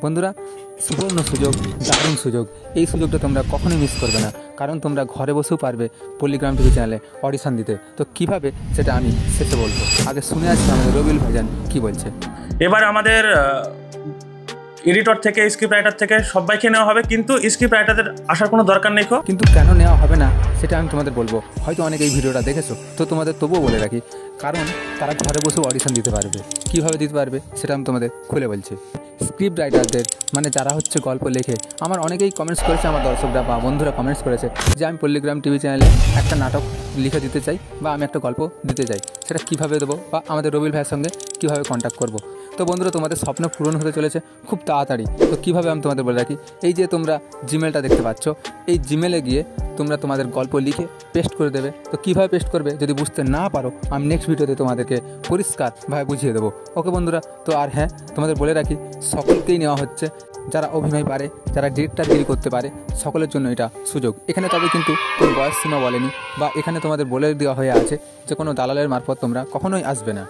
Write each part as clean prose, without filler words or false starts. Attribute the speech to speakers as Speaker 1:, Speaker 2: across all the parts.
Speaker 1: বন্ধুরা, সুবর্ণ সুযোগ, দারুণ সুযোগ। এই সুযোগটা তোমরা কখনোই মিস করবে না, কারণ তোমরা ঘরে বসেও পারবে পল্লিগ্রাম টিভি চ্যানেলে অডিশন দিতে। তো কিভাবে সেটা আমি শেষে বলবো, আগে শুনে আসছি আমাদের রবিউল ভাইজান কি বলছে।
Speaker 2: এবার আমাদের এডিটর থেকে, স্ক্রিপ্ট রাইটার থেকে সবাইকে নেওয়া হবে, কিন্তু স্ক্রিপ্ট রাইটারদের আসার কোনো দরকার নেই।
Speaker 1: কিন্তু কেন নেওয়া হবে না সেটা আমি তোমাদের বলবো। হয়তো অনেকে এই ভিডিওটা দেখেছো, তো তোমাদের তবুও বলে রাখি, কারণ তারা ঘরে বসেও অডিশন দিতে পারবে। কীভাবে দিতে পারবে সেটা আমি তোমাদের খুলে বলছি। স্ক্রিপ্ট রাইটারদের মানে যারা হচ্ছে গল্প লেখে, আমার অনেকেই কমেন্টস করেছে, আমার দর্শকরা বা বন্ধুরা কমেন্টস করেছে যে আমি পল্লিগ্রাম টিভি চ্যানেলে একটা নাটক লিখে দিতে চাই বা আমি একটা গল্প দিতে চাই, সেটা কীভাবে দেবো বা আমাদের রবিউল ভাইয়ের সঙ্গে কীভাবে কন্ট্যাক্ট করবো। তো বন্ধুরা, তোমাদের স্বপ্ন পূরণ হতে চলেছে খুব তাড়াতাড়ি। তো কীভাবে আমি তোমাদের বলে রাখি, এই যে তোমরা জিমেলটা দেখতে পাচ্ছ, এই জিমেলে গিয়ে তোমরা তোমাদের গল্প লিখে পেস্ট করে দেবে। তো কীভাবে পেস্ট করবে যদি বুঝতে না পারো, আমি নেক্সট ভিডিওতে তোমাদেরকে পরিষ্কারভাবে বুঝিয়ে দেবো। ওকে বন্ধুরা, তো আর হ্যাঁ, তোমাদের বলে রাখি, সকলকেই নেওয়া হচ্ছে, যারা অভিনয় পারে, যারা ডিরেক্টরগিরি করতে পারে, সকলের জন্য এটা সুযোগ। এখানে তবে কিন্তু কোনো বয়স সীমা বলেনি, বা এখানে তোমাদের বলে দেওয়া হয়ে আছে যে কোনো দালালের মারফত তোমরা কখনোই আসবে না।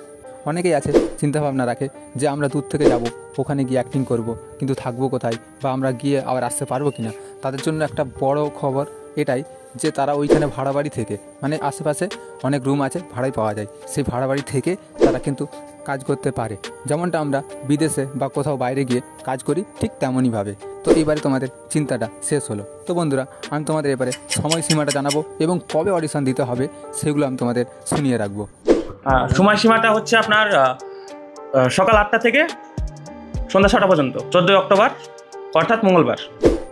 Speaker 1: অনেকেই আছে চিন্তাভাবনা রাখে যে আমরা দূর থেকে যাব, ওখানে গিয়ে অ্যাক্টিং করব, কিন্তু থাকবো কোথায় বা আমরা গিয়ে আবার আসতে পারবো কি না। তাদের জন্য একটা বড় খবর এটাই যে তারা ওইখানে ভাড়া বাড়ি থেকে, মানে আশেপাশে অনেক রুম আছে, ভাড়ায় পাওয়া যায়, সেই ভাড়া বাড়ি থেকে তারা কিন্তু কাজ করতে পারে। যেমনটা আমরা বিদেশে বা কোথাও বাইরে গিয়ে কাজ করি, ঠিক তেমনইভাবে। তো এইবারে তোমাদের চিন্তাটা শেষ হলো। তো বন্ধুরা, আমি তোমাদের এবারে সময়সীমাটা জানাবো এবং কবে অডিশন দিতে হবে সেগুলো আমি তোমাদের শুনিয়ে রাখবো।
Speaker 2: সময়সীমাটা হচ্ছে আপনার সকাল 8টা থেকে সন্ধ্যা 6টা পর্যন্ত, 14 অক্টোবর অর্থাৎ মঙ্গলবার।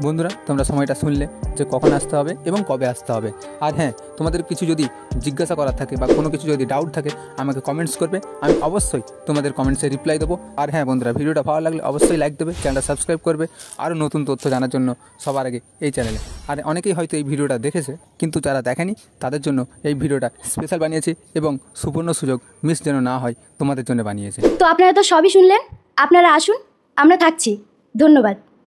Speaker 1: বন্ধুরা, তোমরা সময়টা শুনলে যে কখন আসতে হবে এবং কবে আসতে হবে। আর হ্যাঁ, তোমাদের কিছু যদি জিজ্ঞাসা করার থাকে বা কোনো কিছু যদি ডাউট থাকে, আমাকে কমেন্টস করবে, আমি অবশ্যই তোমাদের কমেন্টসে রিপ্লাই দেবো। আর হ্যাঁ বন্ধুরা, ভিডিওটা ভালো লাগলে অবশ্যই লাইক দেবে, চ্যানেলটা সাবস্ক্রাইব করবে আরও নতুন তথ্য জানার জন্য সবার আগে এই চ্যানেলে। আর অনেকেই হয়তো এই ভিডিওটা দেখেছে, কিন্তু যারা দেখেনি তাদের জন্য এই ভিডিওটা স্পেশাল বানিয়েছি এবং সুবর্ণ সুযোগ মিস যেন না হয় তোমাদের জন্য বানিয়েছে।
Speaker 3: তো আপনারা তো সবই শুনলেন, আপনারা আসুন, আমরা থাকছি। ধন্যবাদ।